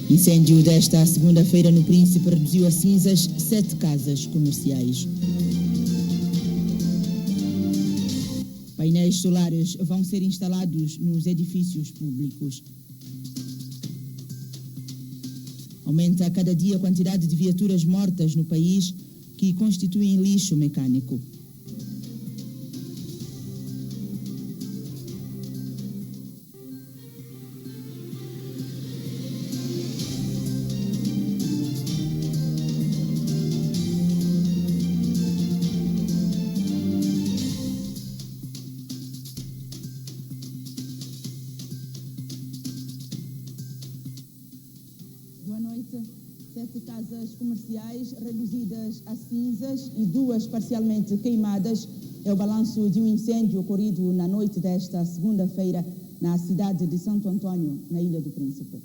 Incêndio desta segunda-feira no Príncipe reduziu a cinzas 7 casas comerciais. Painéis solares vão ser instalados nos edifícios públicos. Aumenta a cada dia a quantidade de viaturas mortas no país que constituem lixo mecânico. Boa noite. 7 casas comerciais reduzidas a cinzas e 2 parcialmente queimadas é o balanço de um incêndio ocorrido na noite desta segunda-feira na cidade de Santo Antônio, na Ilha do Príncipe.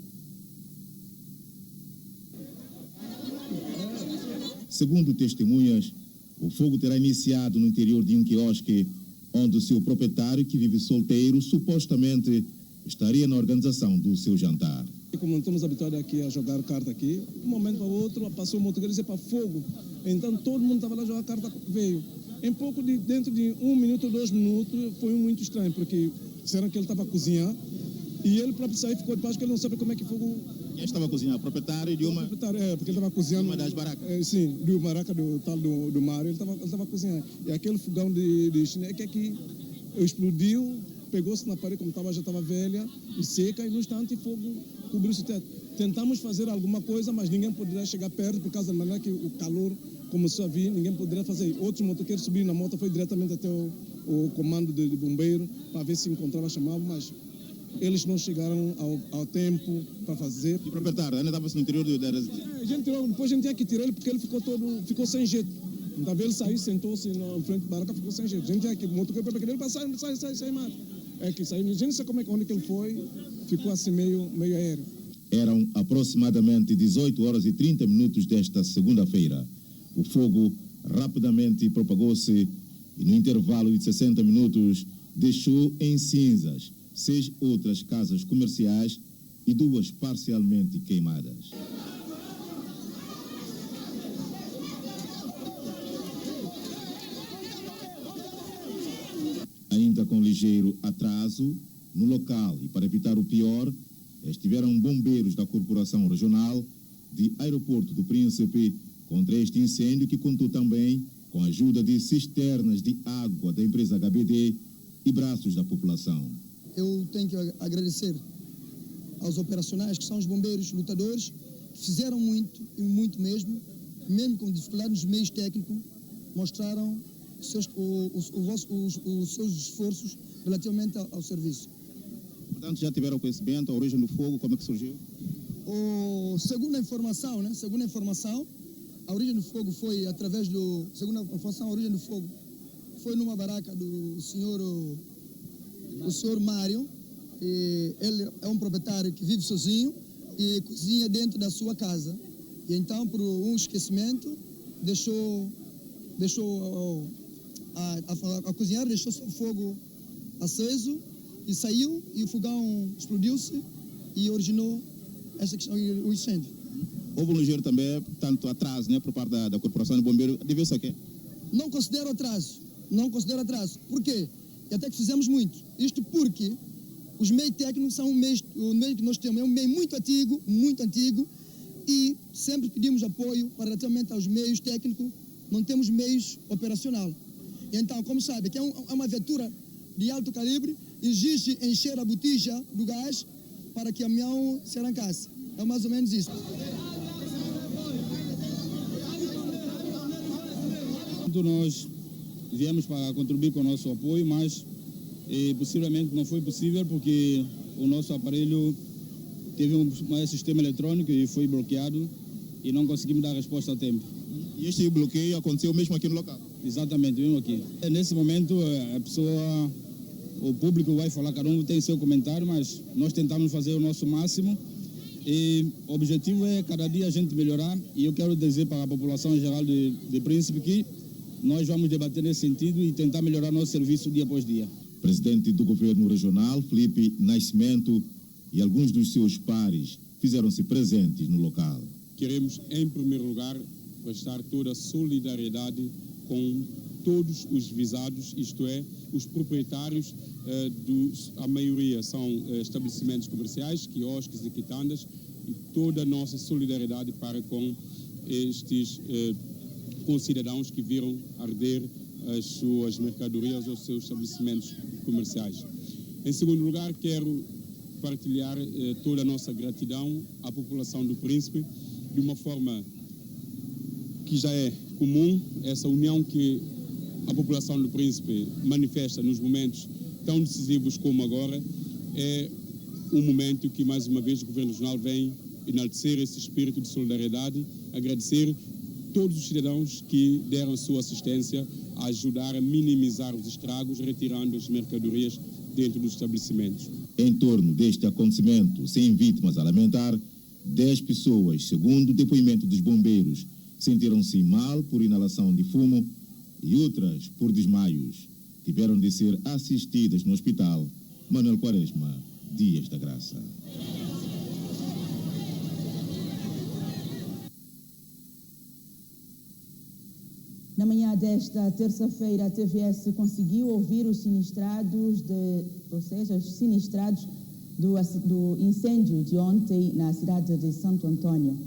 Segundo testemunhas, o fogo terá iniciado no interior de um quiosque, onde o seu proprietário, que vive solteiro, supostamente estaria na organização do seu jantar. Como estamos habituados aqui a jogar carta aqui, de um momento para o outro passou o motoqueiro e disse para fogo. Então todo mundo estava lá jogar carta, veio. Em pouco, dentro de 1 minuto, 2 minutos, foi muito estranho, porque disseram que ele estava a cozinhar e ele próprio saiu e ficou debaixo, que ele não sabe como é que fogo... Quem estava a cozinhar? O proprietário de uma... Porque ele estava cozinhando... Uma das barracas? Sim, do baraca do Mário, ele estava a cozinhar. E aquele fogão de chinês que aqui explodiu, pegou-se na parede, como já estava velha e seca, e no instante o fogo cobriu-se o teto. Tentamos fazer alguma coisa, mas ninguém poderia chegar perto, por causa da maneira que o calor começou a vir, ninguém poderia fazer. Outros motoqueiros subiram na moto, foi diretamente até o comando de bombeiro, para ver se encontrava, chamava, mas eles não chegaram ao tempo para fazer. E o proprietário ainda estava no interior da a gente tirou, depois a gente tinha que tirar ele, porque ele ficou sem jeito. Então ele saiu, sentou-se na frente da barraca, ficou sem jeito. A gente tinha que, o motoqueiro para ele passar, sai, mais. É que saiu, a gente não sabe onde que ele foi, ficou assim meio aéreo. Eram aproximadamente 18 horas e 30 minutos desta segunda-feira. O fogo rapidamente propagou-se e no intervalo de 60 minutos deixou em cinzas 6 outras casas comerciais e 2 parcialmente queimadas. Ainda com ligeiro atraso, no local e para evitar o pior, estiveram bombeiros da Corporação Regional de Aeroporto do Príncipe contra este incêndio, que contou também com a ajuda de cisternas de água da empresa HBD e braços da população. Eu tenho que agradecer aos operacionais, que são os bombeiros lutadores, que fizeram muito, e muito mesmo com dificuldade nos meios técnicos, mostraram os seus esforços relativamente ao serviço. Portanto, já tiveram conhecimento, a origem do fogo, como é que surgiu? Segundo a informação, a origem do fogo foi através do... Segundo a informação, a origem do fogo foi numa barraca do senhor Mário. Ele é um proprietário que vive sozinho e cozinha dentro da sua casa. E então, por um esquecimento, deixou a cozinhar, deixou o fogo aceso e saiu, e o fogão explodiu-se e originou essa questão, o incêndio. Houve um ligeiro também, tanto atraso, né, por parte da Corporação de Bombeiros, devido-se a quê? Não considero atraso. Por quê? E até que fizemos muito. Isto porque os meios técnicos são o meio que nós temos, é um meio muito antigo, e sempre pedimos apoio para relativamente aos meios técnicos, não temos meios operacional. E então, como sabe, que é uma viatura de alto calibre, exige encher a botija do gás para que a caminhão se arrancasse. É mais ou menos isso. Nós viemos para contribuir com o nosso apoio, mas possivelmente não foi possível porque o nosso aparelho teve um sistema eletrônico e foi bloqueado e não conseguimos dar resposta a tempo. E este bloqueio aconteceu mesmo aqui no local? Exatamente, mesmo aqui. Nesse momento, o público vai falar, cada um tem seu comentário, mas nós tentamos fazer o nosso máximo e o objetivo é cada dia a gente melhorar, e eu quero dizer para a população em geral de Príncipe que nós vamos debater nesse sentido e tentar melhorar nosso serviço dia após dia. Presidente do Governo Regional, Felipe Nascimento, e alguns dos seus pares fizeram-se presentes no local. Queremos, em primeiro lugar, prestar toda a solidariedade com todos os visados, isto é, os proprietários, a maioria são estabelecimentos comerciais, quiosques e quitandas, e toda a nossa solidariedade para com estes concidadãos que viram arder as suas mercadorias ou seus estabelecimentos comerciais. Em segundo lugar, quero partilhar toda a nossa gratidão à população do Príncipe, de uma forma que já é comum, essa união que a população do Príncipe manifesta nos momentos tão decisivos como agora, é um momento que, mais uma vez, o Governo Regional vem enaltecer esse espírito de solidariedade, agradecer todos os cidadãos que deram a sua assistência a ajudar a minimizar os estragos, retirando as mercadorias dentro dos estabelecimentos. Em torno deste acontecimento, sem vítimas a lamentar, 10 pessoas, segundo o depoimento dos bombeiros, sentiram-se mal por inalação de fumo e outras por desmaios. Tiveram de ser assistidas no hospital Manuel Quaresma Dias da Graça. Na manhã desta terça-feira, a TVS conseguiu ouvir os sinistrados, do incêndio de ontem na cidade de Santo Antônio.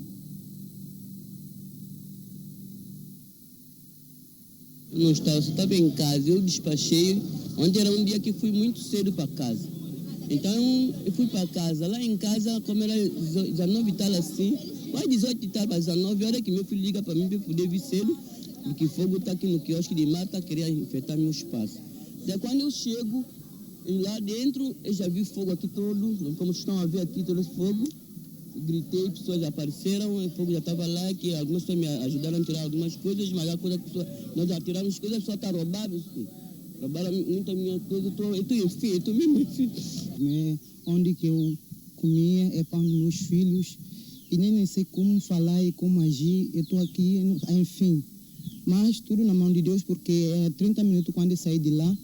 Não estava em casa, eu despachei. Ontem era um dia que fui muito cedo para casa. Então, eu fui para casa. Lá em casa, como era 19 e tal assim, quase 18 e tal para 19, hora que meu filho liga para mim para poder vir cedo, porque fogo está aqui no quiosque de mata, queria infectar meu espaço. Daí quando eu chego, e lá dentro, eu já vi fogo aqui todo, como vocês estão a ver aqui todo esse fogo. Gritei, pessoas apareceram, o fogo já estava lá, que algumas pessoas me ajudaram a tirar algumas coisas, mas a coisa que nós já tiramos coisas, a pessoa está roubada, roubaram muita minha coisa, eu estou mesmo enfim. Onde que eu comia é para os meus filhos, e nem sei como falar e como agir, eu estou aqui, enfim. Mas tudo na mão de Deus, porque é 30 minutos quando eu saí de lá,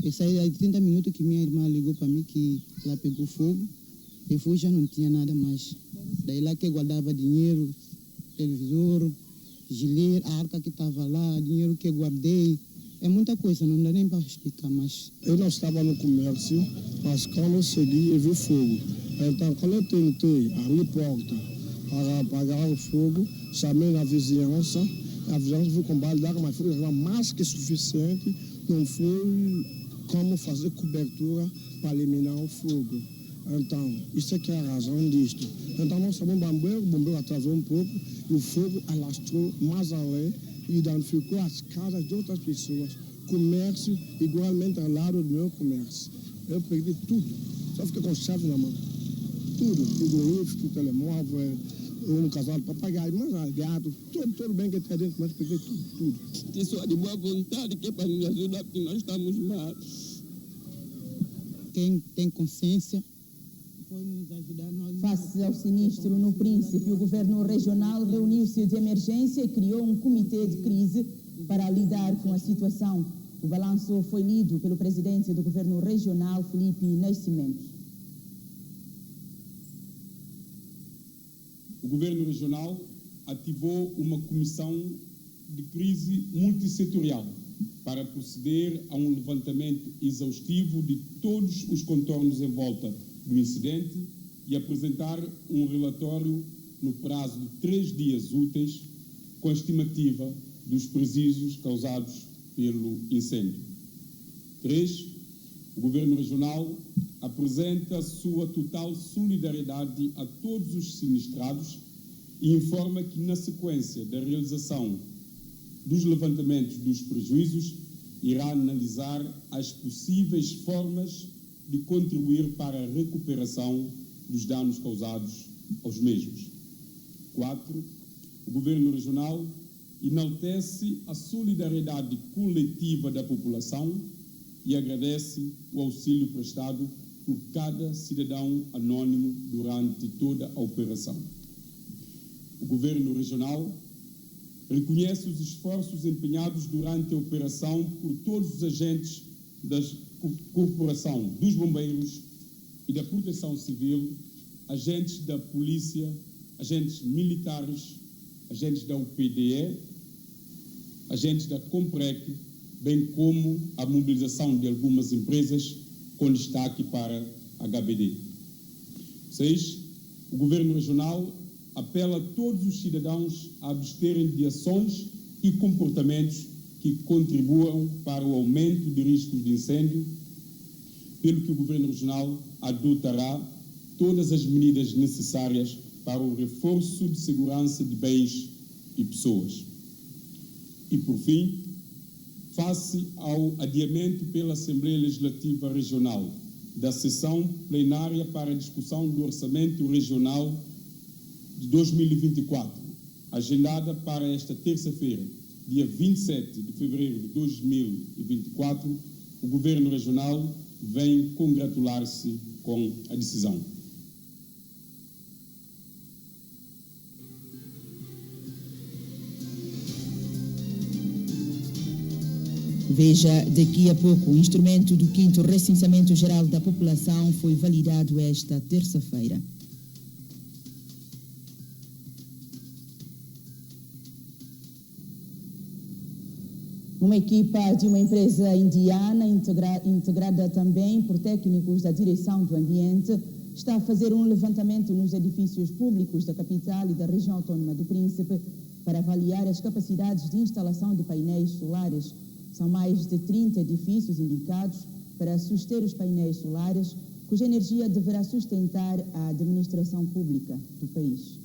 eu saí há 30 minutos que minha irmã ligou para mim que ela pegou fogo, eu fui já não tinha nada mais. Daí lá que eu guardava dinheiro, televisor, gilet, a arca que estava lá, dinheiro que eu guardei, é muita coisa, não dá nem para explicar mais. Eu não estava no comércio, mas quando eu cheguei, eu vi fogo. Então, quando eu tentei abrir porta para apagar o fogo, chamei na vizinhança, a vizinhança foi com balde d'água, mas foi mais que suficiente, não foi como fazer cobertura para eliminar o fogo. Então, isso é que é a razão disto. Então, nós chamamos o bombeiro atrasou um pouco, e o fogo alastrou mais além e danificou as casas de outras pessoas. Comércio, igualmente ao lado do meu comércio. Eu perdi tudo, só fiquei com chave na mão. Tudo, frigorífico, telemóvel, um casal de papagaio, mas gato, todo bem que tem dentro, mas peguei tudo. Pessoa de boa vontade que é para nos ajudar, porque nós estamos mal. Quem tem consciência pode nos ajudar. Face ao sinistro no Príncipe, o governo regional reuniu-se de emergência e criou um comitê de crise para lidar com a situação. O balanço foi lido pelo presidente do governo regional, Felipe Nascimento. O governo regional ativou uma comissão de crise multissetorial para proceder a um levantamento exaustivo de todos os contornos em volta do incidente e apresentar um relatório no prazo de 3 dias úteis com a estimativa dos prejuízos causados pelo incêndio. 3. O Governo Regional apresenta a sua total solidariedade a todos os sinistrados e informa que, na sequência da realização dos levantamentos dos prejuízos, irá analisar as possíveis formas de contribuir para a recuperação dos danos causados aos mesmos. 4. O Governo Regional enaltece a solidariedade coletiva da população e agradece o auxílio prestado por cada cidadão anônimo durante toda a operação. O Governo Regional reconhece os esforços empenhados durante a operação por todos os agentes da Corporação dos Bombeiros e da Proteção Civil agentes da polícia, agentes militares, agentes da UPDE, agentes da Comprec, bem como a mobilização de algumas empresas com destaque para a HBD. 6. O Governo Regional apela a todos os cidadãos a absterem de ações e comportamentos que contribuam para o aumento de riscos de incêndio, pelo que o Governo Regional adotará todas as medidas necessárias para o reforço de segurança de bens e pessoas. E, por fim, face ao adiamento pela Assembleia Legislativa Regional da sessão plenária para a discussão do Orçamento Regional de 2024, agendada para esta terça-feira, dia 27 de fevereiro de 2024, o Governo Regional vem congratular-se com a decisão. Veja daqui a pouco, o instrumento do 5º Recenseamento Geral da População foi validado esta terça-feira. Uma equipa de uma empresa indiana, integrada também por técnicos da Direção do Ambiente, está a fazer um levantamento nos edifícios públicos da capital e da região autónoma do Príncipe para avaliar as capacidades de instalação de painéis solares. São mais de 30 edifícios indicados para suster os painéis solares, cuja energia deverá sustentar a administração pública do país.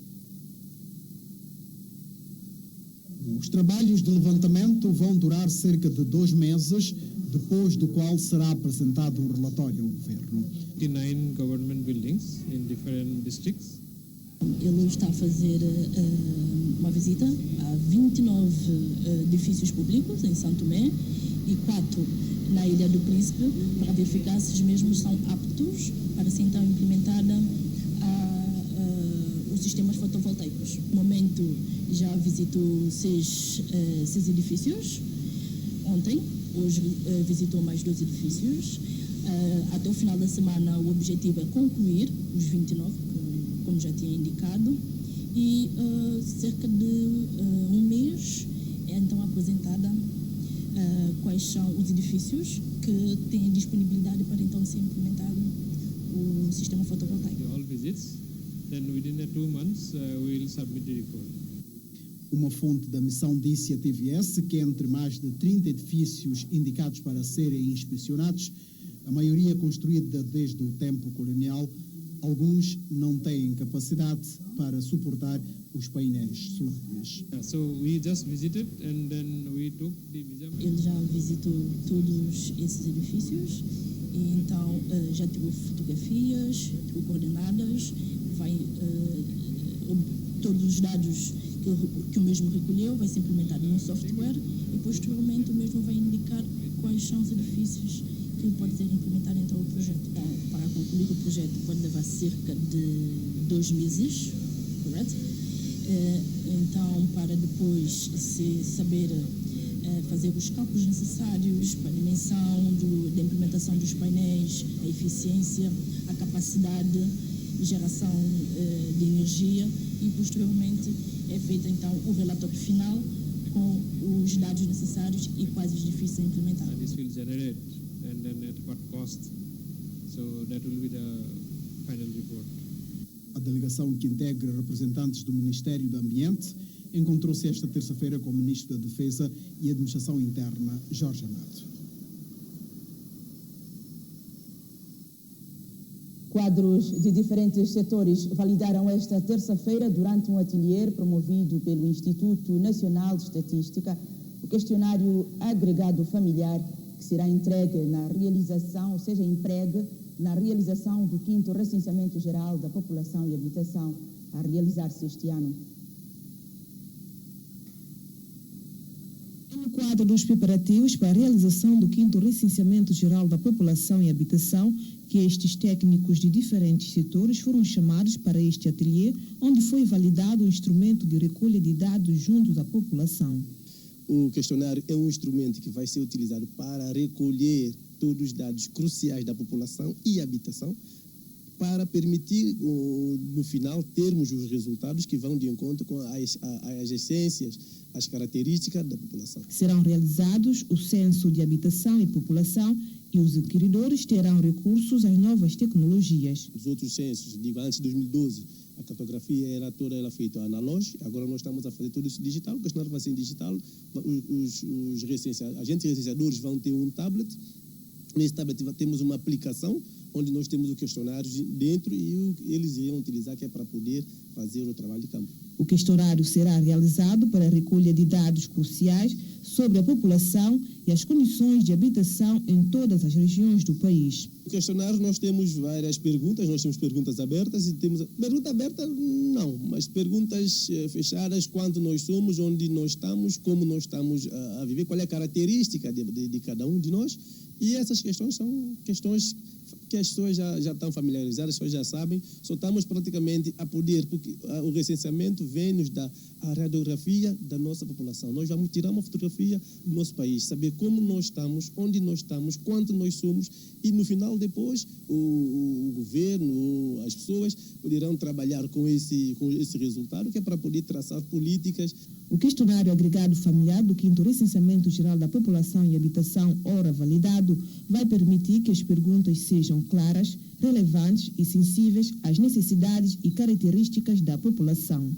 Os trabalhos de levantamento vão durar cerca de 2 meses, depois do qual será apresentado um relatório ao Governo. 59 government buildings in different districts. Ele está a fazer uma visita a 29 edifícios públicos em São Tomé e 4 na Ilha do Príncipe, para verificar se os mesmos são aptos para ser então implementada os sistemas fotovoltaicos. No momento já visitou 6 edifícios ontem, hoje visitou mais 2 edifícios. Até o final da semana o objetivo é concluir os 29, como já tinha indicado, e cerca de um mês é então apresentada quais são os edifícios que têm disponibilidade para então ser implementado o sistema fotovoltaico. All visits, then within 2 months we will submit the report. Uma fonte da missão disse à TVS que entre mais de 30 edifícios indicados para serem inspecionados, a maioria construída desde o tempo colonial, alguns não têm capacidade para suportar os painéis solares. So we just visited and then we took the measurement. Ele já visitou todos esses edifícios e então já tirou fotografias, tirou coordenadas, todos os dados que o mesmo recolheu vai ser implementado no software e posteriormente o mesmo vai indicar quais são os edifícios que pode ser implementado então o projeto. Então, para concluir o projeto pode levar cerca de 2 meses, correto? Então, para depois se saber fazer os cálculos necessários para a dimensão da implementação dos painéis, a eficiência, a capacidade de geração de energia e posteriormente é feito então o relatório final com os dados necessários e quais os edifícios a implementar. This will generate and then at what cost. So that will be the final report. A delegação que integra representantes do Ministério do Ambiente encontrou-se esta terça-feira com o Ministro da Defesa e Administração Interna, Jorge Amado. Quadros de diferentes setores validaram esta terça-feira, durante um ateliê promovido pelo Instituto Nacional de Estatística, o questionário agregado familiar, que será entregue na realização, ou seja, empregue na realização do 5º Recenseamento Geral da População e Habitação, a realizar-se este ano. No quadro dos preparativos para a realização do 5º Recenseamento Geral da População e Habitação, que estes técnicos de diferentes setores foram chamados para este ateliê, onde foi validado o instrumento de recolha de dados junto à população. O questionário é um instrumento que vai ser utilizado para recolher todos os dados cruciais da população e habitação, para permitir, no final, termos os resultados que vão de encontro com as essências, as características da população. Serão realizados o censo de habitação e população e os adquiridores terão recursos às novas tecnologias. Os outros censos, antes de 2012, a cartografia era toda feita analógica, agora nós estamos a fazer tudo isso digital, o questionário vai ser digital, os agentes recenseadores vão ter um tablet, nesse tablet temos uma aplicação, onde nós temos o questionário dentro e eles irão utilizar que é para poder fazer o trabalho de campo. O questionário será realizado para a recolha de dados cruciais sobre a população e as condições de habitação em todas as regiões do país. No questionário nós temos várias perguntas, nós temos perguntas abertas e temos... Pergunta aberta não, mas perguntas fechadas, quanto nós somos, onde nós estamos, como nós estamos a viver, qual é a característica de cada um de nós. E essas questões são questões que as pessoas já estão familiarizadas, as pessoas já sabem, só estamos praticamente a poder, porque o recenseamento vem nos dar a radiografia da nossa população. Nós vamos tirar uma fotografia do nosso país, saber como nós estamos, onde nós estamos, quanto nós somos, e no final depois o governo, as pessoas poderão trabalhar com esse resultado, que é para poder traçar políticas. O questionário agregado familiar do 5º Recenseamento Geral da População e Habitação, ora validado, vai permitir que as perguntas sejam claras, relevantes e sensíveis às necessidades e características da população.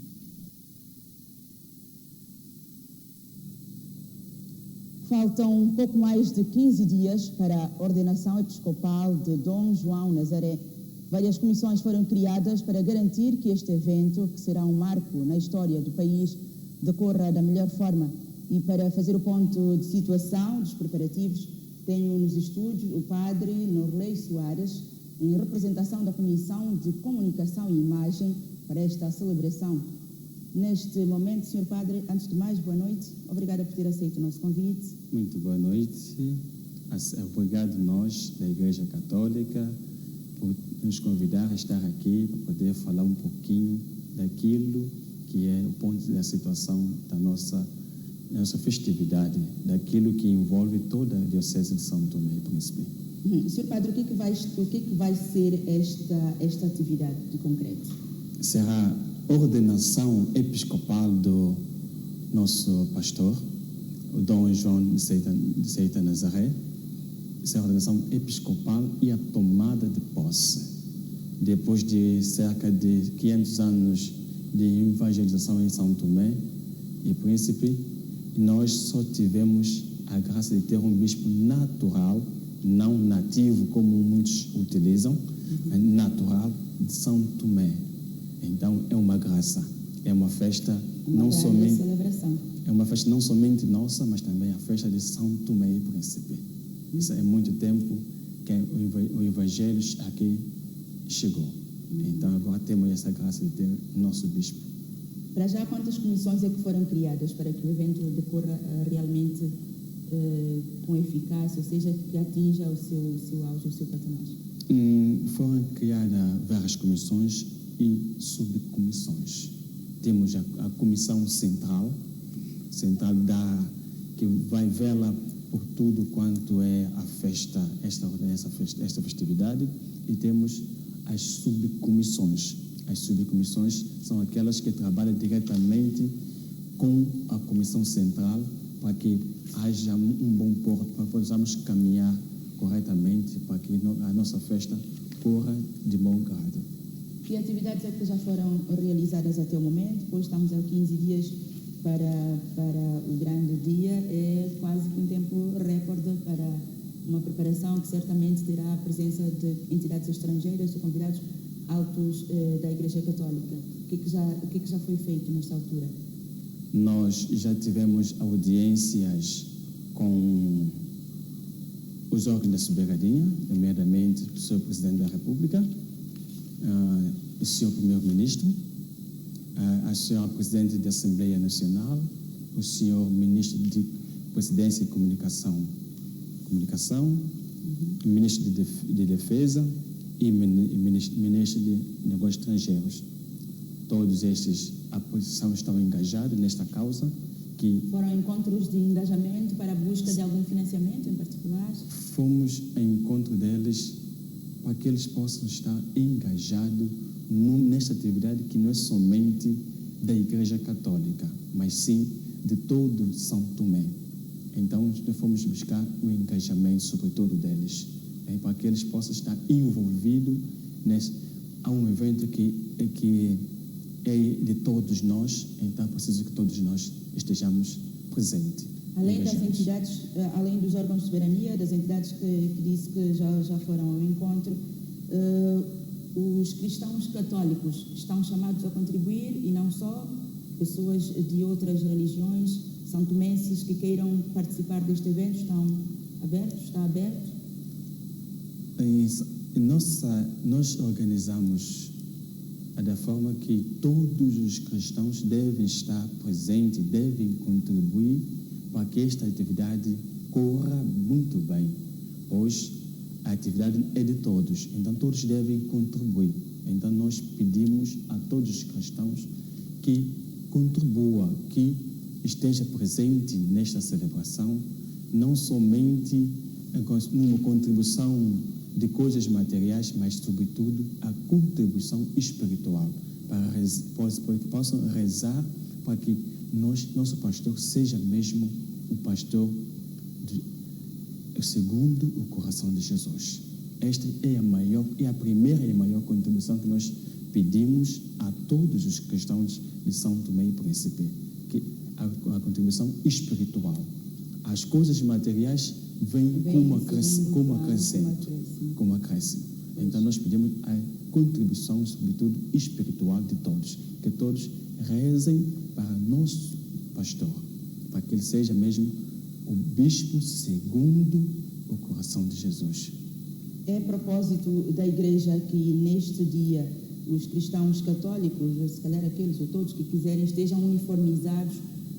Faltam um pouco mais de 15 dias para a ordenação episcopal de Dom João Nazaré. Várias comissões foram criadas para garantir que este evento, que será um marco na história do país, decorra da melhor forma. E para fazer o ponto de situação dos preparativos, tenho nos estúdios o padre Norley Soares, em representação da Comissão de Comunicação e Imagem para esta celebração. Neste momento, Sr. Padre, antes de mais, boa noite. Obrigada por ter aceito o nosso convite. Muito boa noite. Obrigado nós, da Igreja Católica, por nos convidar a estar aqui para poder falar um pouquinho daquilo que é o ponto da situação da nossa festividade, daquilo que envolve toda a Diocese de São Tomé e Príncipe. Sr. Padre, o que vai ser esta atividade de concreto? Será a ordenação episcopal do nosso pastor, o Dom João de Seita Nazaré. Será a ordenação episcopal e a tomada de posse. Depois de cerca de 500 anos de evangelização em São Tomé e Príncipe, nós só tivemos a graça de ter um bispo natural, não nativo como muitos utilizam, natural de São Tomé. Então é uma graça, é uma festa celebração. É uma festa não somente nossa, mas também a festa de São Tomé e Príncipe. Isso é muito tempo que o Evangelho aqui chegou. Então agora temos essa graça de ter nosso bispo. Para já, quantas comissões é que foram criadas para que o evento decorra realmente com eficácia, ou seja, que atinja o seu auge, o seu patamar? Foram criadas várias comissões e subcomissões. Temos a comissão central que vai velar por tudo quanto é a festa, esta festividade, e temos as subcomissões. As subcomissões são aquelas que trabalham diretamente com a comissão central para que haja um bom porto, para que possamos caminhar corretamente, para que a nossa festa corra de bom grado. Que atividades é que já foram realizadas até o momento? Pois estamos a 15 dias para o grande dia. É quase que um tempo recorde para uma preparação que certamente terá a presença de entidades estrangeiras ou convidados altos da Igreja Católica. O que já foi feito nesta altura? Nós já tivemos audiências com os órgãos da soberania, nomeadamente o Sr. Presidente da República, o Sr. Primeiro-Ministro, a Sra. Presidente da Assembleia Nacional, o Sr. Ministro de Presidência e Comunicação, o Ministro de Defesa e Ministro de Negócios Estrangeiros. Todos estes estão engajados nesta causa. Foram encontros de engajamento para a busca de algum financiamento em particular? Fomos ao encontro deles para que eles possam estar engajados nesta atividade que não é somente da Igreja Católica, mas sim de todo São Tomé. Então, nós fomos buscar o engajamento, sobretudo deles, para que eles possam estar envolvidos a um evento que é de todos nós, então é preciso que todos nós estejamos presentes. Além das entidades, além dos órgãos de soberania, das entidades que disse que já foram ao encontro, os cristãos católicos estão chamados a contribuir, e não só pessoas de outras religiões, santomenses que queiram participar deste evento, estão abertos? Está aberto? Nós organizamos da forma que todos os cristãos devem estar presentes, devem contribuir para que esta atividade corra muito bem, pois a atividade é de todos, então todos devem contribuir. Então nós pedimos a todos os cristãos que contribua, que esteja presente nesta celebração, não somente uma contribuição de coisas materiais, mas sobretudo a contribuição espiritual, para que possam rezar para que nosso pastor seja mesmo o pastor segundo o coração de Jesus. Esta é a primeira e maior contribuição que nós pedimos a todos os cristãos de São Tomé e Príncipe, que a contribuição espiritual. As coisas materiais vêm como acréscimo. Então nós pedimos a contribuição, sobretudo espiritual, de todos, que todos rezem para nosso pastor, para que ele seja mesmo o bispo segundo o coração de Jesus. É propósito da Igreja que neste dia os cristãos católicos, se calhar aqueles ou todos que quiserem, estejam uniformizados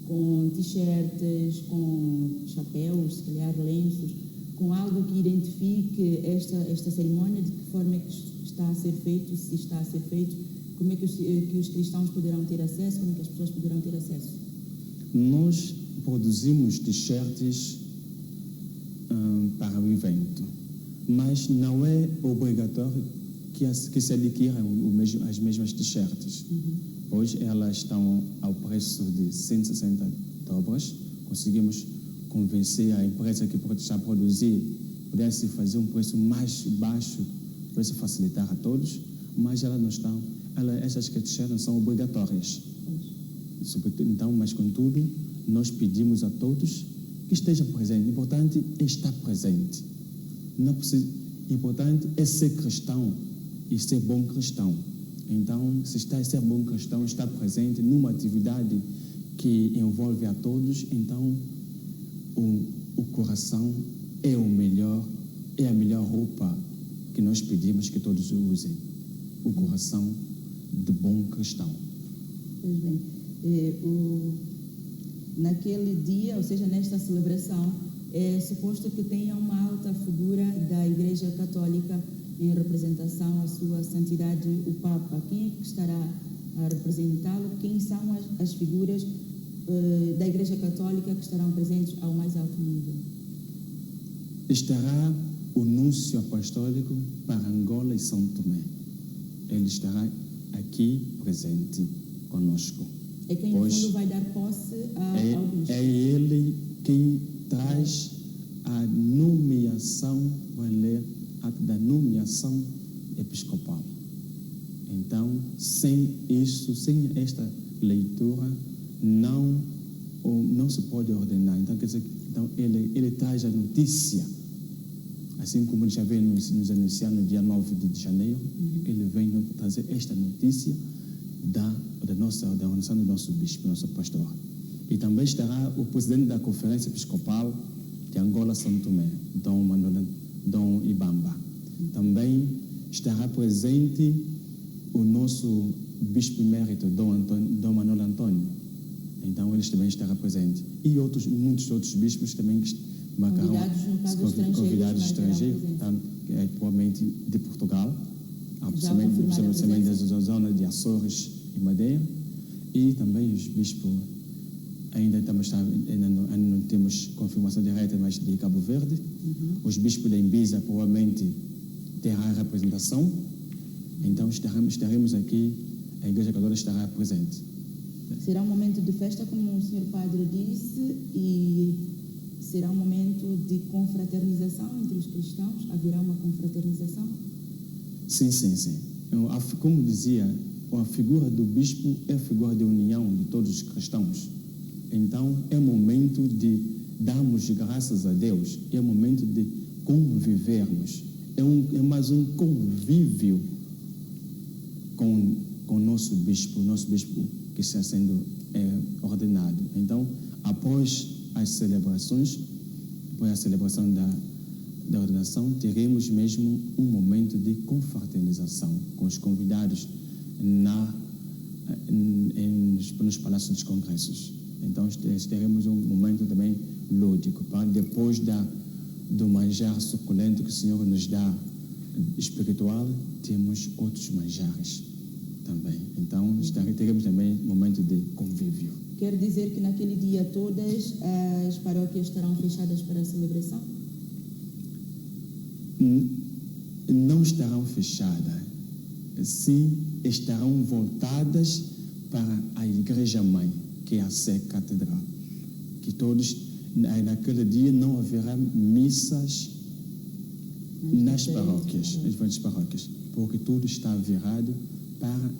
com t-shirts, com chapéus, se calhar lenços, com algo que identifique esta cerimónia, de que forma é que está a ser feito, se está a ser feito, como é que os cristãos poderão ter acesso, como é que as pessoas poderão ter acesso? Nós produzimos t-shirts para o evento, mas não é obrigatório que se adquira as mesmas t-shirts, pois elas estão ao preço de 160 dobras. Conseguimos convencer a empresa que está a produzir pudesse fazer um preço mais baixo, para se facilitar a todos, mas elas não estão, essas t-shirts não são obrigatórias. Então, mas contudo, nós pedimos a todos que estejam presentes. O importante é estar presente. O importante é ser cristão e ser bom cristão. Então, se ser bom cristão, estar presente numa atividade que envolve a todos, então o coração é a melhor roupa que nós pedimos que todos usem. O coração de bom cristão. Pois bem. Naquele dia, ou seja, nesta celebração, é suposto que tenha uma alta figura da Igreja Católica em representação à sua santidade, o Papa. Quem é que estará a representá-lo? Quem são as figuras da Igreja Católica que estarão presentes ao mais alto nível? Estará o Núncio Apostólico para Angola e São Tomé. Ele estará aqui presente conosco. É quem, no fundo, vai dar posse ao bispo. É ele quem traz a nomeação, vai ler ato da nomeação episcopal. Então, sem esta leitura, não se pode ordenar. Então, quer dizer, ele traz a notícia, assim como ele já veio nos anunciar no dia 9 de janeiro, ele vem trazer esta notícia da ordenação do nosso bispo, nosso pastor. E também estará o presidente da Conferência Episcopal de Angola, São Tomé, Dom Ibamba. Também estará presente o nosso bispo emérito, Dom Manuel Antônio. Então, eles também estará presente. E muitos outros bispos também que marcarão convidados estrangeiros, provavelmente de Portugal, principalmente da zona de Açores e Madeira, e também os bispos, ainda não temos confirmação direta, mas de Cabo Verde, os bispos da Imbiza provavelmente terá representação, então estaremos aqui, a Igreja Católica estará presente. Será um momento de festa, como o Sr. Padre disse, e será um momento de confraternização entre os cristãos? Haverá uma confraternização? Sim. Como dizia, a figura do bispo é a figura de união de todos os cristãos. Então, é momento de darmos graças a Deus, é momento de convivermos. É mais um convívio com o nosso bispo que está sendo ordenado. Então, após a celebração da ordenação, teremos mesmo um momento de confraternização com os convidados nos palácios dos congressos. Então, teremos um momento também lúdico, para depois do manjar suculento que o Senhor nos dá espiritual, temos outros manjares também. Então, teremos também um momento de convívio. Quer dizer que naquele dia todas as paróquias estarão fechadas para a celebração? Não estarão fechadas. Sim, estarão voltadas para a Igreja-Mãe, que é a Sé Catedral. Que todos, naquele dia, não haverá missas nas paróquias, nas várias paróquias, porque tudo está virado para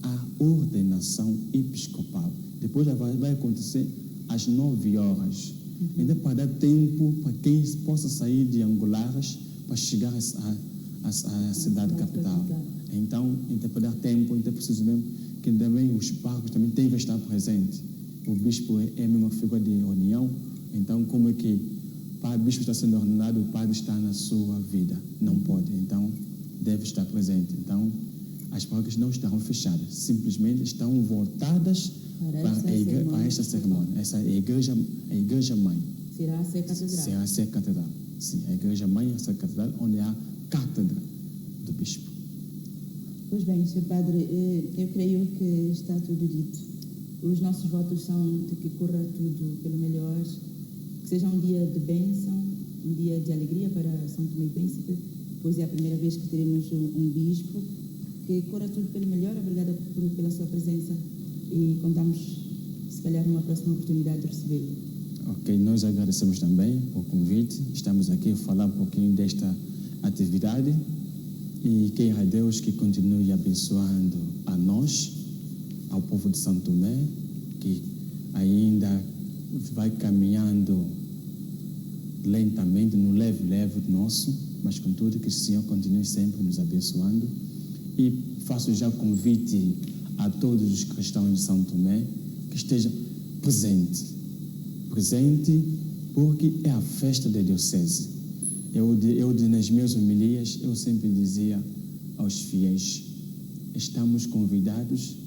a ordenação episcopal. Depois vai acontecer às 9 horas. Ainda para dar tempo para quem possa sair de Angulares para chegar à cidade capital. Então, para dar tempo, é preciso mesmo que também os barcos também devem estar presentes. O bispo é mesmo uma figura de união. Então, como é que o bispo está sendo ordenado, o padre está na sua vida? Não pode. Então, deve estar presente. Então, as paróquias não estarão fechadas, simplesmente estão voltadas para esta cerimônia. Essa é a Igreja-Mãe. Será a Sé Catedral? Será a Sé Catedral. Sim, a Igreja-Mãe, a Sé Catedral, onde há a cátedra do bispo. Pois bem, Sr. Padre, eu creio que está tudo dito. Os nossos votos são de que corra tudo pelo melhor, que seja um dia de bênção, um dia de alegria para São Tomé e Príncipe, pois é a primeira vez que teremos um bispo. Que corra tudo pelo melhor. Obrigada pela sua presença e contamos, se calhar, numa próxima oportunidade de recebê-lo. Ok, nós agradecemos também o convite. Estamos aqui a falar um pouquinho desta atividade e queira Deus que continue abençoando a nós, ao povo de São Tomé, que ainda vai caminhando lentamente, no leve nosso, mas contudo que o Senhor continue sempre nos abençoando. E faço já convite a todos os cristãos de São Tomé que estejam presente porque é a festa da diocese. Nas minhas homilias, eu sempre dizia aos fiéis, estamos convidados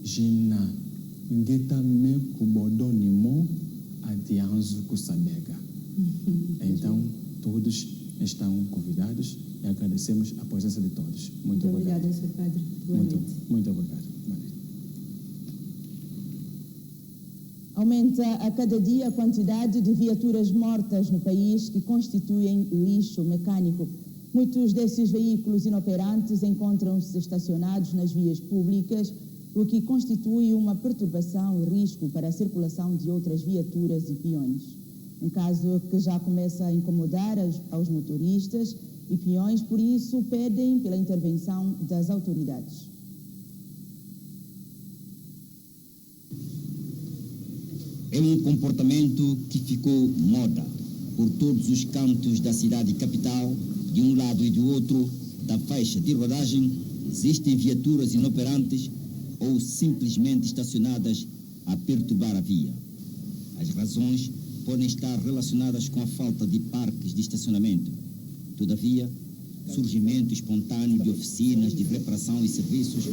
Gina Ngetame Kubodonimo Adianzu Kusabega. Então, todos estão convidados e agradecemos a presença de todos. Muito obrigado. Obrigada, Sr. Padre. Muito obrigado. Aumenta a cada dia a quantidade de viaturas mortas no país que constituem lixo mecânico. Muitos desses veículos inoperantes encontram-se estacionados nas vias públicas, o que constitui uma perturbação e risco para a circulação de outras viaturas e peões. Um caso que já começa a incomodar aos motoristas e peões, por isso pedem pela intervenção das autoridades. É um comportamento que ficou moda por todos os cantos da cidade capital. De um lado e do outro da faixa de rodagem existem viaturas inoperantes ou simplesmente estacionadas a perturbar a via. As razões podem estar relacionadas com a falta de parques de estacionamento. Todavia, surgimento espontâneo de oficinas de reparação e serviços,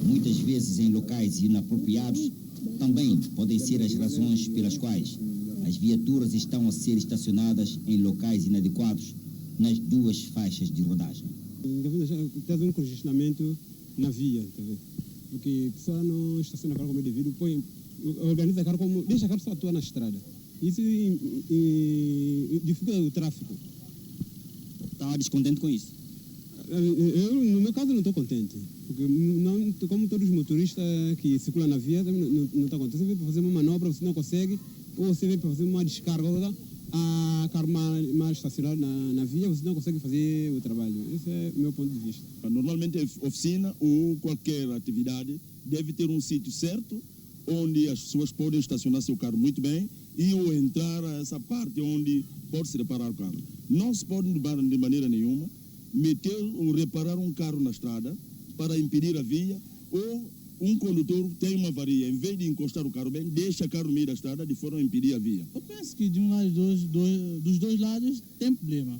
muitas vezes em locais inapropriados, também podem ser as razões pelas quais as viaturas estão a ser estacionadas em locais inadequados nas duas faixas de rodagem. Traz um congestionamento na via, tá vendo? Porque a pessoa não estaciona o carro como é devido, organiza o carro como, deixa o carro só atuar na estrada. Isso dificulta o tráfego. Está descontente com isso? No meu caso, não estou contente. Porque, não, como todos os motoristas que circulam na via, não está contente. Você vem para fazer uma manobra, você não consegue, ou você vem para fazer uma descarga, a carro mal estacionado na via, você não consegue fazer o trabalho. Esse é o meu ponto de vista. Normalmente, a oficina ou qualquer atividade deve ter um sítio certo, onde as pessoas podem estacionar seu carro muito bem e ou entrar a essa parte onde pode-se reparar o carro. Não se pode, de maneira nenhuma, meter ou reparar um carro na estrada para impedir a via, ou um condutor tem uma avaria, em vez de encostar o carro bem, deixa o carro no meio da estrada de forma a impedir a via. Eu penso que de um lado dos dois lados tem problema,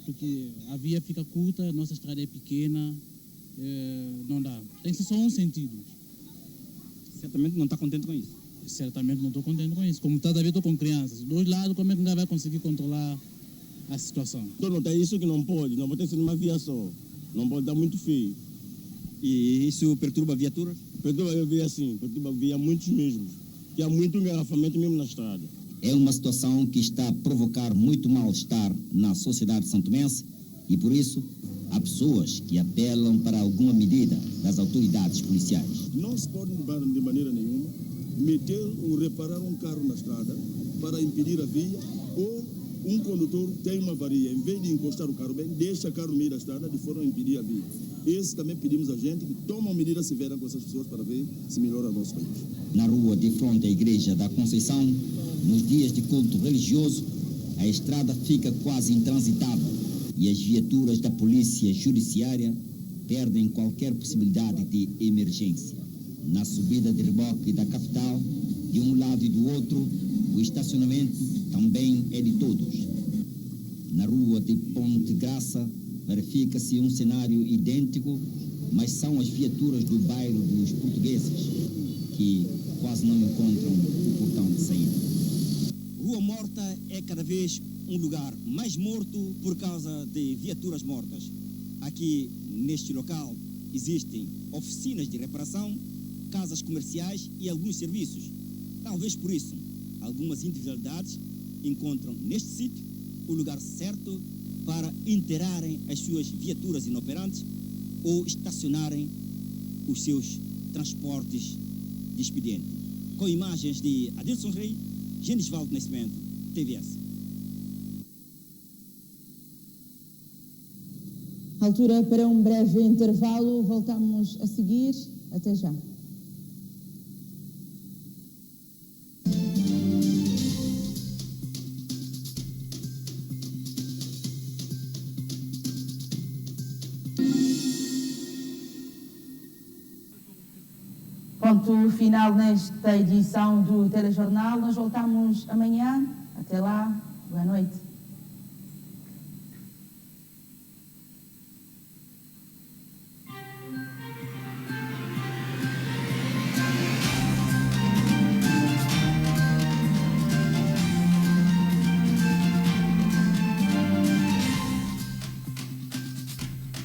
porque a via fica curta, nossa estrada é pequena, não dá. Tem que ser só um sentido. Certamente não está contente com isso. Certamente não estou contente com isso. Como está a ver, estou com crianças. Dois lados, como é que ninguém vai conseguir controlar a situação? Então não tem isso que não pode ser numa via só. Não pode dar muito feio. E isso perturba a viatura? Perturba a via sim, perturba a via muitos mesmo. Que há muito engarrafamento mesmo na estrada. É uma situação que está a provocar muito mal-estar na sociedade santomense e por isso há pessoas que apelam para alguma medida das autoridades policiais. Não se pode, de maneira nenhuma, meter ou reparar um carro na estrada para impedir a via, ou um condutor tem uma avaria, em vez de encostar o carro bem, deixa o carro no meio da estrada de forma a impedir a via. Esse também pedimos a gente que tomem medidas severas com essas pessoas para ver se melhora o nosso país. Na rua de frente à Igreja da Conceição, nos dias de culto religioso, a estrada fica quase intransitável e as viaturas da Polícia Judiciária perdem qualquer possibilidade de emergência. Na subida de reboque da capital, de um lado e do outro, o estacionamento também é de todos. Na rua de Ponte Graça, verifica-se um cenário idêntico, mas são as viaturas do bairro dos portugueses que quase não encontram o portão de saída. Rua Morta é cada vez um lugar mais morto por causa de viaturas mortas. Aqui, neste local, existem oficinas de reparação, casas comerciais e alguns serviços. Talvez por isso, algumas individualidades encontram neste sítio o lugar certo para enterrarem as suas viaturas inoperantes ou estacionarem os seus transportes de expediente. Com imagens de Adilson Rei, Genisvaldo Nascimento, TVS. Altura para um breve intervalo, voltamos a seguir. Até já. Ponto final nesta edição do Telejornal. Nós voltamos amanhã. Até lá, boa noite.